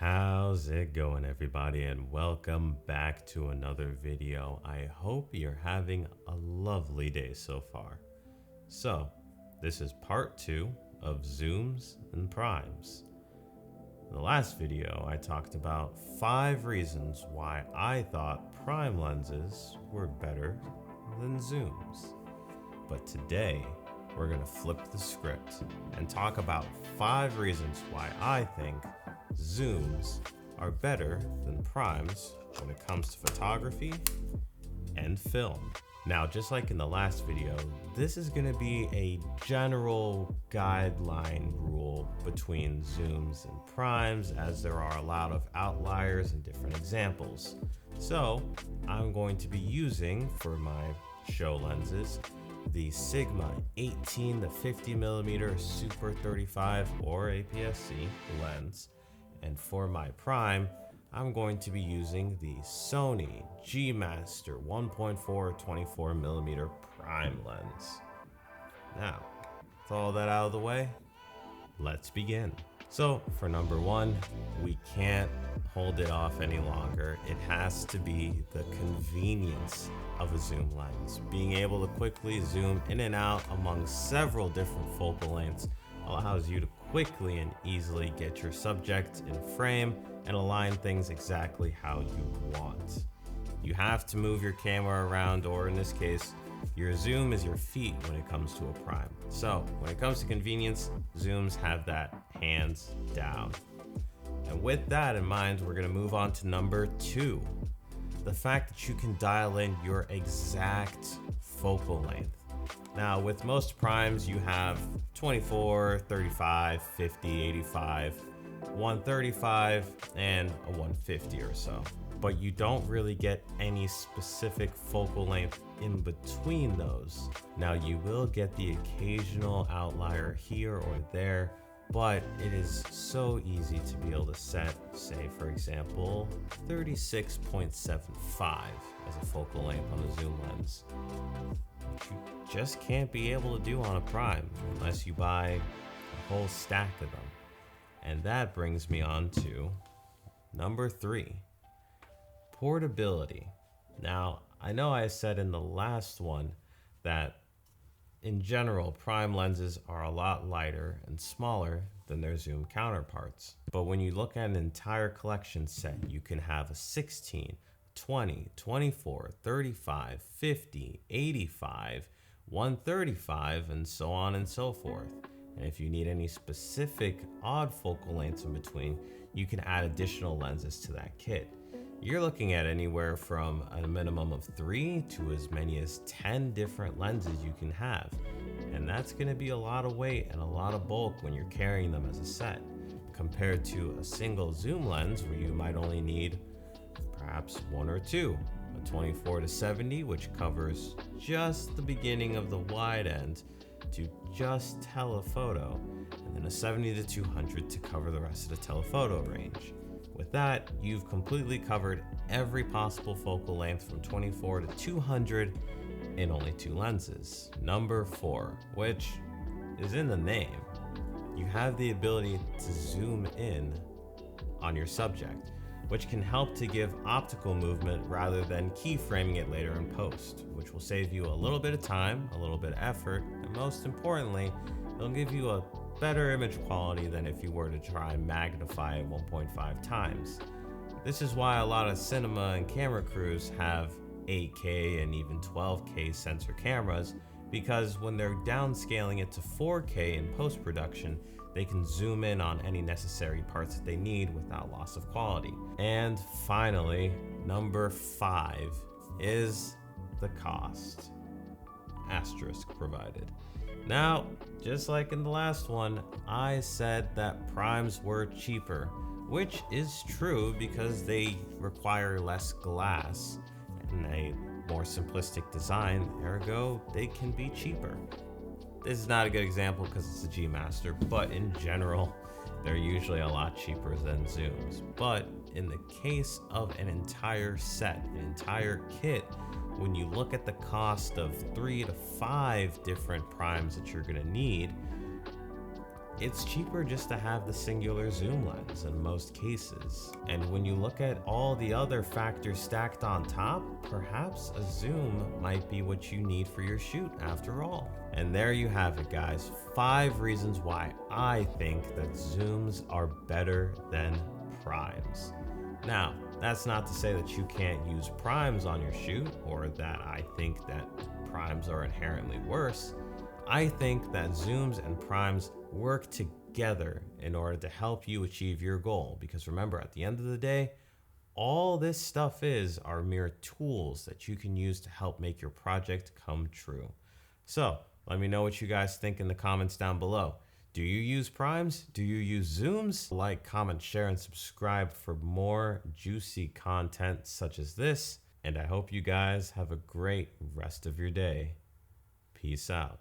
How's it going, everybody, and welcome back to another video. I hope you're having a lovely day so far. So, this is part 2 of zooms and primes. In the last video, I talked about 5 reasons why I thought prime lenses were better than zooms. But today, we're going to flip the script and talk about 5 reasons why I think zooms are better than primes when it comes to photography and film. Now, just like in the last video, this is going to be a general guideline rule between zooms and primes, as there are a lot of outliers and different examples. So I'm going to be using, for my show lenses, the Sigma 18 to 50mm Super 35 or APS-C lens. And for my prime, I'm going to be using the Sony G Master 1.4 24mm prime lens. Now, with all that out of the way, let's begin. So for number 1, we can't hold it off any longer. It has to be the convenience of a zoom lens. Being able to quickly zoom in and out among several different focal lengths allows you to quickly and easily get your subject in frame and align things exactly how you want. You have to move your camera around, or in this case, your zoom is your feet when it comes to a prime. So when it comes to convenience, zooms have that hands down. And with that in mind, we're gonna move on to number 2. The fact that you can dial in your exact focal length. Now, with most primes, you have 24, 35, 50, 85, 135, and a 150 or so. But you don't really get any specific focal length in between those. Now, you will get the occasional outlier here or there, but it is so easy to be able to set, say, for example, 36.75 as a focal length on a zoom lens. You just can't be able to do on a prime unless you buy a whole stack of them. And that brings me on to number 3, portability. Now, I know I said in the last one that in general, prime lenses are a lot lighter and smaller than their zoom counterparts. But when you look at an entire collection set, you can have a 16, 20, 24, 35, 50, 85, 135, and so on and so forth. And if you need any specific odd focal lengths in between, you can add additional lenses to that kit. You're looking at anywhere from a minimum of 3 to as many as 10 different lenses you can have. And that's going to be a lot of weight and a lot of bulk when you're carrying them as a set, compared to a single zoom lens where you might only need perhaps 1 or 2. A 24 to 70, which covers just the beginning of the wide end to just telephoto, and then a 70 to 200 to cover the rest of the telephoto range. With that, you've completely covered every possible focal length from 24 to 200 in only 2 lenses. Number 4, which is in the name, you have the ability to zoom in on your subject, which can help to give optical movement rather than keyframing it later in post, which will save you a little bit of time, a little bit of effort, and most importantly, it'll give you a better image quality than if you were to try and magnify it 1.5 times. This is why a lot of cinema and camera crews have 8K and even 12K sensor cameras, because when they're downscaling it to 4K in post-production, they can zoom in on any necessary parts that they need without loss of quality. And finally, number 5 is the cost. Asterisk provided. Now, just like in the last one, I said that primes were cheaper, which is true because they require less glass and a more simplistic design, ergo they can be cheaper. This is not a good example because it's a G Master, but in general, they're usually a lot cheaper than zooms. But in the case of an entire set, an entire kit, when you look at the cost of 3 to 5 different primes that you're gonna need, it's cheaper just to have the singular zoom lens in most cases. And when you look at all the other factors stacked on top, perhaps a zoom might be what you need for your shoot after all. And there you have it, guys. 5 reasons why I think that zooms are better than primes. Now, that's not to say that you can't use primes on your shoot, or that I think that primes are inherently worse. I think that zooms and primes work together in order to help you achieve your goal. Because remember, at the end of the day, all this stuff are mere tools that you can use to help make your project come true. So let me know what you guys think in the comments down below. Do you use primes? Do you use zooms? Like, comment, share, and subscribe for more juicy content such as this. And I hope you guys have a great rest of your day. Peace out.